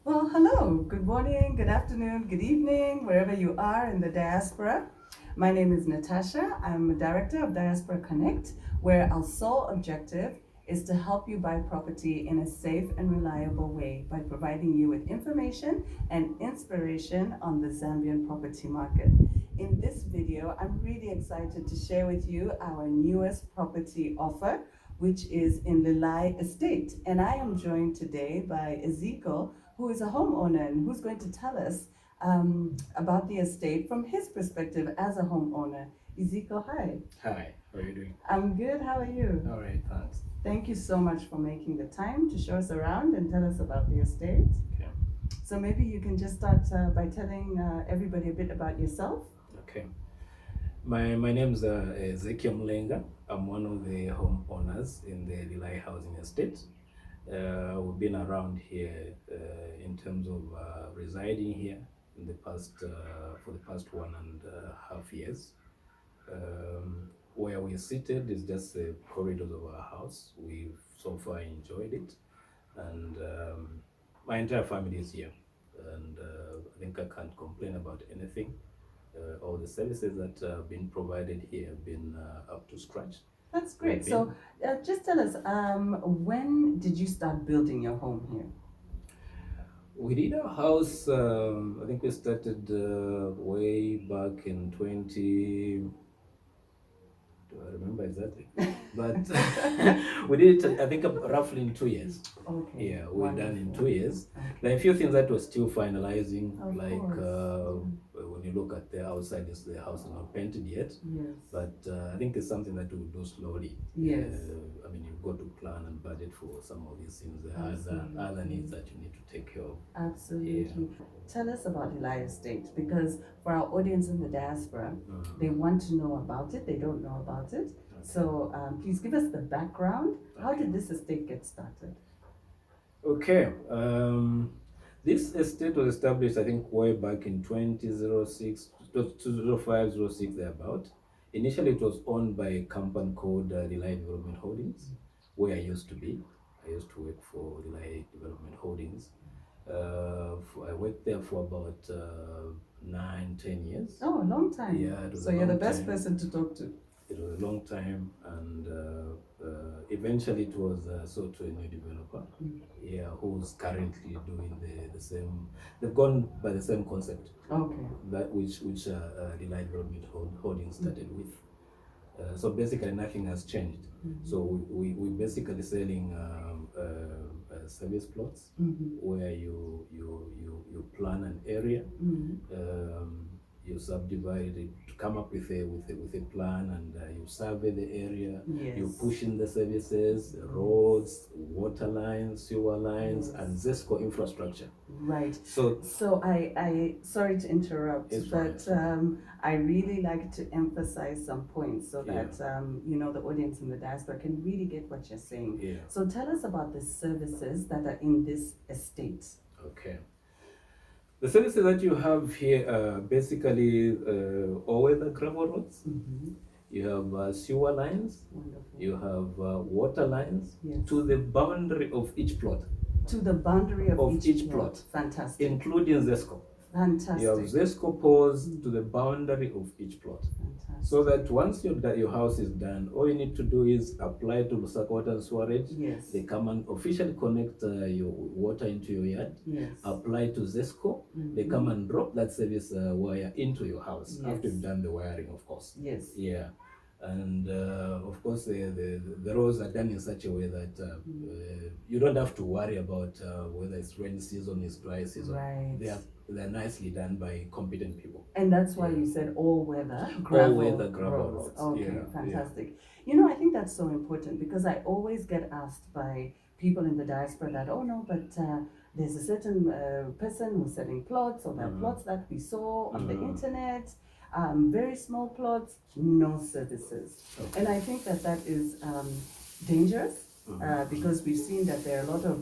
Well, hello, good morning, good afternoon, good evening, wherever you are in the diaspora. My name is Natasha. I'm a director of Diaspora Connect, where our sole objective is to help you buy property in a safe and reliable way by providing you with information and inspiration on the Zambian property market. In this video, I'm really excited to share with you our newest property offer, which is in Lilayi Estate. And I am joined today by Ezekiel, who is a homeowner and who's going to tell us about the estate from his perspective as a homeowner. Ezekiel, hi. Hi, how are you doing? I'm good. How are you? All right, thanks. Thank you so much for making the time to show us around and tell us about the estate. Okay. So maybe you can just start by telling everybody a bit about yourself. Okay. My name's Ezekiel Mulenga. I'm one of the homeowners in the Lilayi housing estate. We've been around here in terms of residing here in the past for the past 1.5 years. Where we're seated is just the corridors of our house. We've so far enjoyed it, and my entire family is here, and I think I can't complain about anything. All the services that have been provided here have been up to scratch. That's great. So just tell us, when did you start building your home here? We did our house, I think we started way back in 20. Do I remember exactly? But we did it, I think, roughly in 2 years. Okay. Yeah, we're done in Wonderful. 2 years. Okay. There are a few things that we're still finalizing, Of like course. when you look at the outside, the house is not painted yet. Yes. But I think it's something that we'll do slowly. Yes. I mean, you've got to plan and budget for some of these things. There are Absolutely. other needs that you need to take care of. Absolutely. Tell us about Lilayi Estate, because for our audience in the diaspora, they want to know about it. They don't know about it. So please give us the background. How did this estate get started? Okay. This estate was established, I think, way back in 2006, 2005, thereabout. Initially, it was owned by a company called Lilayi Development Holdings, where I used to be. I used to work for Lilayi Development Holdings. I worked there for about 9, 10 years. Oh, a long time. Yeah, it was so a you're the long best time. person to talk to. It was a long time, and eventually it was sold to a new developer, yeah, who's currently doing the same. They've gone by the same concept, Okay. that which the Light Development Holding started with. So basically, nothing has changed. So we basically selling service plots where you plan an area. You subdivide it to come up with a plan, and you survey the area. Yes. You push in the services, roads, water lines, sewer lines, and ZESCO infrastructure. Right. So I sorry to interrupt, It's but fine. I really like to emphasize some points so that the audience in the diaspora can really get what you're saying. Yeah. So tell us about the services that are in this estate. Okay. The services that you have here are basically all-weather gravel roads. You have sewer lines. Wonderful. You have water lines. Yes. To the boundary of each plot. To the boundary of each plot. Fantastic. Including ZESCO. Fantastic. You have ZESCO poles to the boundary of each plot. Fantastic. So that once your house is done, all you need to do is apply to Lusaka water and sewerage. Yes. They come and officially connect your water into your yard. Yes. Apply to ZESCO. They come and drop that service wire into your house. Yes. After you've done the wiring, of course. Yes. Yeah. And of course, the roads are done in such a way that you don't have to worry about whether it's rainy season, it's dry season. Right. They're nicely done by competent people. And that's why you said all-weather gravel roads. Okay, Yeah, fantastic. I think that's so important, because I always get asked by people in the diaspora that, oh no, but there's a certain person who's selling plots, or there are plots that we saw on the internet, very small plots, no services. Okay. And I think that is dangerous. Because we've seen that there are a lot of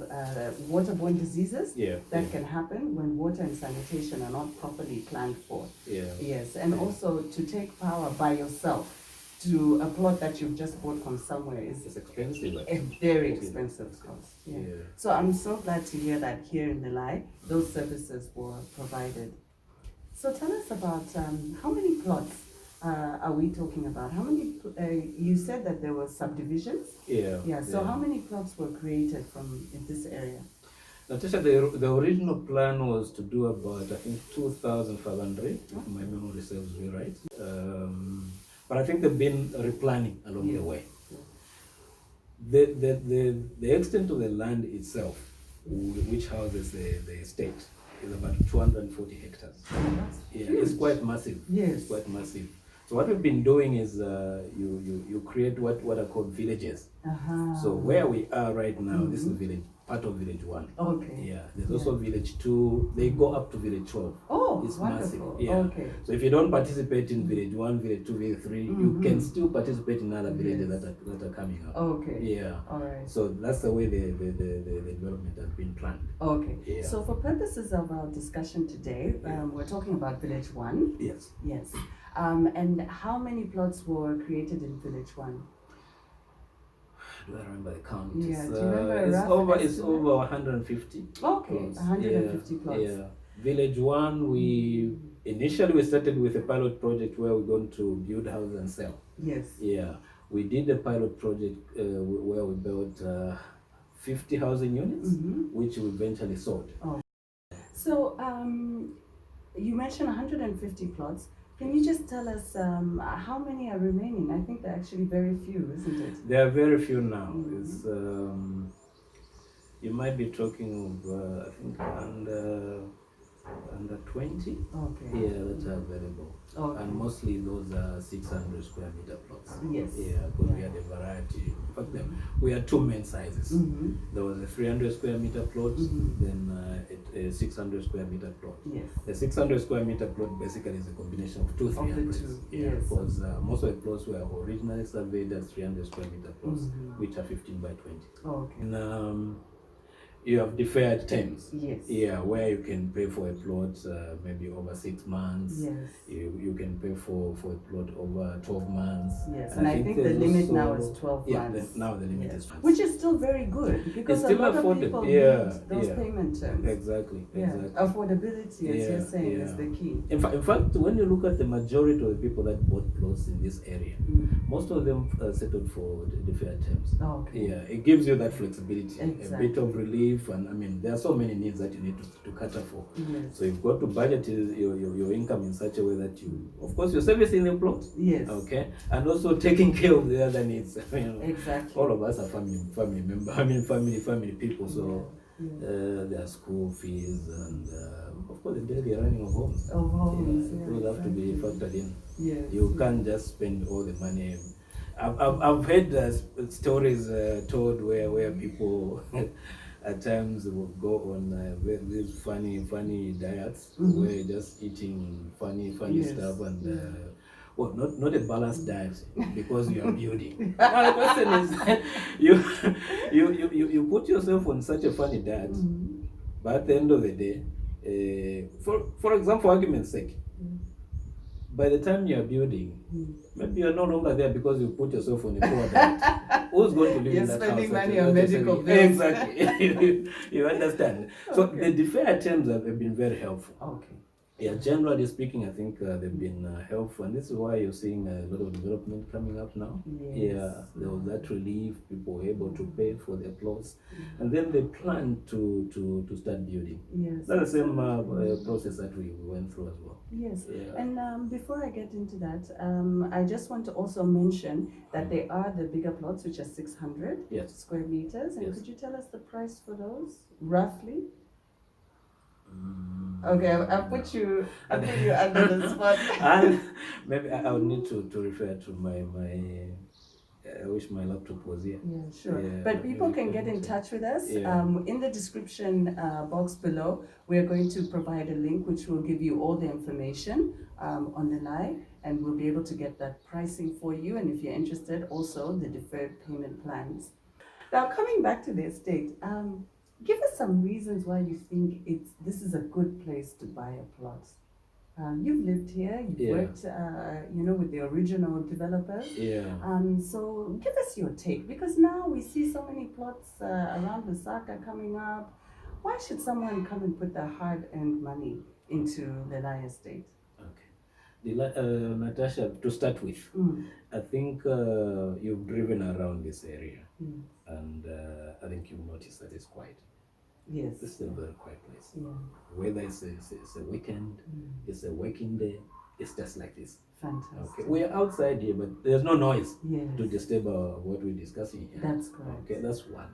waterborne diseases that can happen when water and sanitation are not properly planned for. Yeah. Yes, and also to take power by yourself to a plot that you've just bought from somewhere is It's expensive. a very expensive cost. Yeah. Yeah. So I'm so glad to hear that here in Lilayi, those services were provided. So tell us about how many plots are we talking about? How many, you said that there were subdivisions? Yeah. Yeah, so how many plots were created from in this area? Natasha, the original plan was to do about, I think, 2,500, if my memory serves me right. But I think they've been replanning along the way. The extent of the land itself, which houses the estate, is about 240 hectares. Yeah, it's quite massive. Yes. It's quite massive. So what we've been doing is you create what are called villages. So where we are right now, this is part of village 1. Okay. Yeah, there's also village 2. They go up to village 12. Oh, it's wonderful. Massive. Yeah. Okay. So if you don't participate in village 1, village 2, village 3, you can still participate in other villages that are coming up. Okay. Yeah. All right. So that's the way the development has been planned. Okay. Yeah. So for purposes of our discussion today, we're talking about village 1. Yes. Yes. And how many plots were created in village 1? Do I remember the count? Yeah, It's, do you remember a it's rough over estimate? 150. Okay, plots. 150 plots. Yeah. Village 1, we initially started with a pilot project where we're going to build houses and sell. Yes. Yeah. We did a pilot project where we built 50 housing units, which we eventually sold. Oh. So you mentioned 150 plots. Can you just tell us how many are remaining? I think there are actually very few, isn't it? There are very few now. It's, you might be talking of, I think, under 20. Okay. Yeah, that are available. Okay. And mostly those are 600 square meter plots. Yes. Yeah, because we had a variety. In fact, we had 2 main sizes. There was a 300 square meter plot, then a 600 square meter plot. Yes. The 600 square meter plot basically is a combination of 2 300s. Yeah, yes. because most of the plots were originally surveyed as 300 square meter plots, which are 15 by 20. Okay. And, you have deferred terms. Yes. Yeah, where you can pay for a plot maybe over 6 months. Yes. You can pay for a plot over 12 months. Yes, and I think the limit also, now is 12 yeah, months. now the limit is 12 Which is still very good because it's a still lot of affordable. people Yeah, need those payment terms. Exactly. Affordability, as you're saying, is the key. In fact, when you look at the majority of the people that bought plots in this area, most of them settled for deferred terms. Okay. Yeah, it gives you that flexibility, Exactly. a bit of relief, and I mean, there are so many needs that you need to cater for. Yes. So you've got to budget your income in such a way that you, of course, you're servicing the plot. Yes. Okay, and also taking care of the other needs. Exactly. All of us are family members. I mean, family people. So their school fees and of course the daily running of homes. Those have to be factored in. Yes. You can't just spend all the money. I've heard stories told where people at times will go on these funny diets where you're just eating funny stuff and well, not a balanced diet because you are building. Now the question is, you put yourself on such a funny diet, but at the end of the day, for example, for argument's sake, by the time you are building, maybe you're no longer there because you put yourself on a poor diet. Who's going to live in that house? You're spending money on medical bills. Exactly. You understand? So the deferred terms have been very helpful. Okay. Yeah, generally speaking, I think they've been helpful, and this is why you're seeing a lot of development coming up now. Yes. Yeah, there was that relief, people were able to pay for their plots, and then they plan to start building. Yes. That's the same process that we went through as well. Yes, Yeah. and before I get into that, I just want to also mention that there are the bigger plots, which are 600 square meters, and could you tell us the price for those, roughly? Okay, I put you under the spot. And maybe I would need to refer to my I wish my laptop was here. Yeah, sure. Yeah, but people can get in touch with us. Yeah. In the description box below, we are going to provide a link which will give you all the information on Lilayi, and we'll be able to get that pricing for you. And if you're interested, also the deferred payment plans. Now, coming back to the estate, give us some reasons why you think this is a good place to buy a plot. You've lived here, you've Yeah. worked, with the original developers. Yeah. So give us your take, because now we see so many plots around Lusaka coming up. Why should someone come and put their hard-earned money into the Lilayi estate? Natasha, to start with, Mm. I think you've driven around this area, Mm. and I think you've noticed that it's quiet. Yes. This is a very quiet place. Yeah. Whether it's a weekend, it's a working day, it's just like this. Fantastic. Okay, we are outside here, but there's no noise Yes. to disturb what we're discussing here. That's correct. Okay, that's one.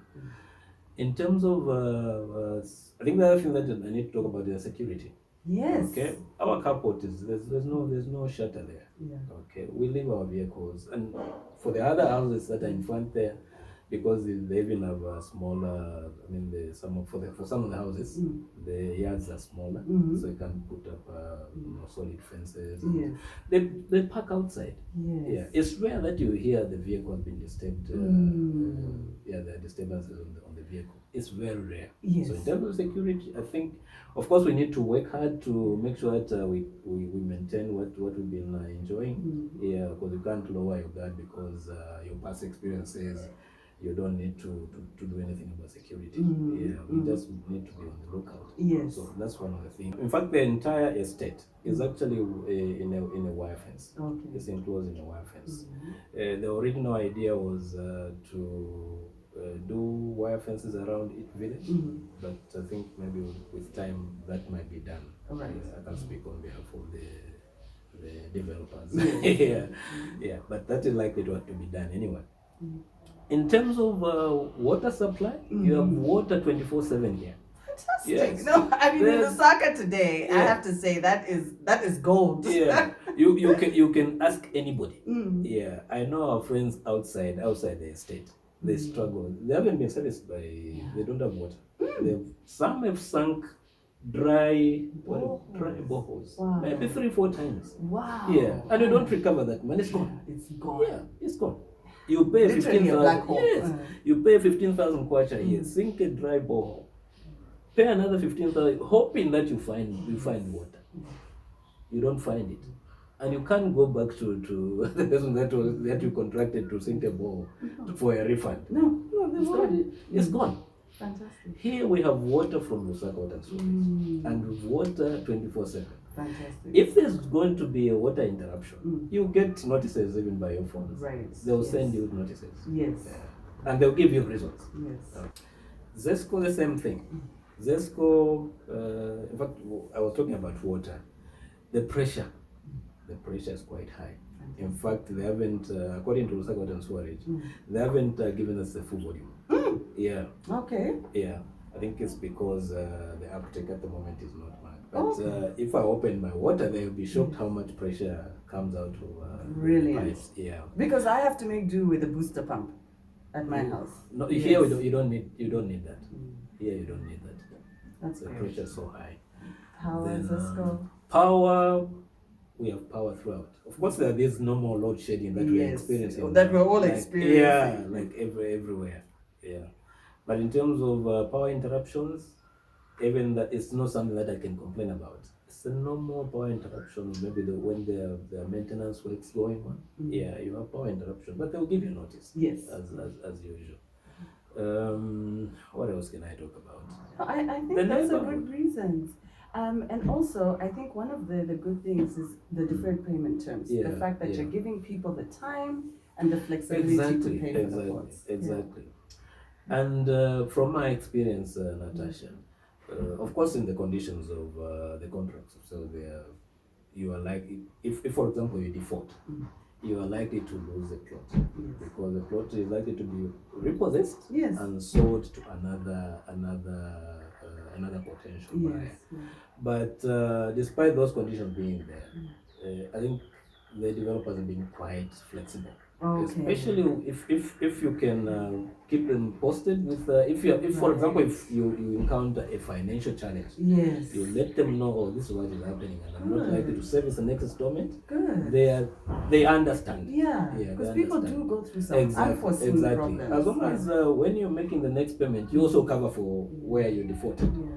In terms of, I think the other thing that I need to talk about is security. Yes. Okay, our carport is there's no shutter there. Yeah. Okay, we leave our vehicles, and for the other houses that are in front there, because they even have a smaller. I mean, for some of the houses, the yards are smaller, so you can put up solid fences. Yes. They park outside. Yes. Yeah, it's rare that you hear the vehicle has been disturbed. There are disturbances on the vehicle. It's very rare. Yes. So in terms of security, I think, of course, we need to work hard to make sure that we maintain what we've been enjoying. Yeah, because you can't lower your guard because your past experiences. You don't need to do anything about security. Yeah, we just need to be on the lookout. Yes. So that's one of the things. In fact, the entire estate is actually in a wire fence. Okay. It's enclosed in a wire fence. The original idea was to do wire fences around each village, but I think maybe with time that might be done. Right. I can speak on behalf of the developers. Yes. Yeah, but that is likely to have to be done anyway. In terms of water supply, you have water 24/7 here. Fantastic. Yes. No, I mean, in There's- Lusaka today, I Yeah. have to say that is gold. Yeah, you can ask anybody. Yeah, I know our friends outside the estate. They struggle. They haven't been serviced by. They don't have water. Some have sunk dry boreholes. Wow. Maybe 3-4 times. Wow. Yeah, and you don't recover that money. It's gone. It's gone. Yeah, it's gone. You pay Literally a black 15,000. hole. Yes, you pay 15,000 kwacha a year. Sink a dry borehole. Pay another 15,000, hoping that you find water. You don't find it, and you can't go back to the person that you contracted to sink a borehole for a refund. No, It's gone. Fantastic. Here we have water from Lusaka water and sewerage, and water 24/7. Fantastic. If there's going to be a water interruption, you get notices even by your phones. Right. They'll Yes. send you notices. Yes. And they'll give you reasons. Yes. ZESCO, the same thing. ZESCO, in fact, I was talking about water. The pressure is quite high. In fact, they haven't, according to Lusaka water and sewerage, they haven't given us the full volume. Yeah. Okay. Yeah. I think it's because the uptake at the moment is not much. But Okay. if I open my water, they'll be shocked how much pressure comes out of Brilliant. pipes. Yeah. Because I have to make do with a booster pump at my house. No, Yes. here you don't need that. Here you don't need that. That's The great. pressure is so high. How does Then, this go? Power, we have power throughout. Of course, there are these normal load shedding that we're Yes, experiencing. that we're all like, experiencing. Yeah, like everywhere. Yeah. But in terms of power interruptions, even that, it's not something that I can complain about. It's a normal power interruption. Maybe when there are maintenance works going on, yeah, you have power interruption, but they'll give you notice. Yes. As usual. What else can I talk about? I think The those are neighborhood. good reasons. And also, I think one of the good things is the deferred payment terms. Yeah, The fact that yeah. you're giving people the time and the flexibility Exactly, to pay for the plots. exactly. And from my experience, Natasha, of course, in the conditions of the contracts, so you are likely, if for example you default, you are likely to lose the plot because the plot is likely to be repossessed Yes. and sold to another potential buyer. Yes. But despite those conditions being there, I think the developers have been quite flexible. Okay. Especially if you can keep them posted with if for example if you encounter a financial challenge, Yes. you let them know, oh, this is what is happening and I'm not likely to service the next installment. Good. They understand. Yeah. Yeah, Because they people understand. do go through some unforeseen problems. As long as when you're making the next payment, you also cover for where you defaulted. Yeah.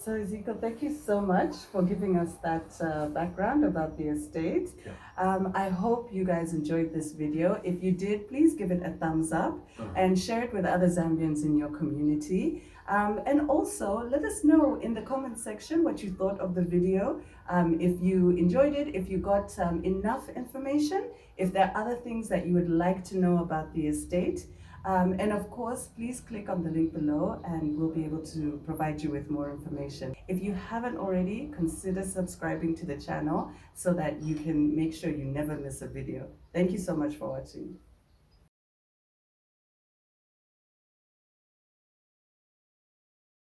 So Ezekiel, thank you so much for giving us that background about the estate. Yeah. I hope you guys enjoyed this video. If you did, please give it a thumbs up and share it with other Zambians in your community. And also let us know in the comment section what you thought of the video. If you enjoyed it, if you got enough information, if there are other things that you would like to know about the estate. And of course, please click on the link below and we'll be able to provide you with more information. If you haven't already, consider subscribing to the channel so that you can make sure you never miss a video. Thank you so much for watching.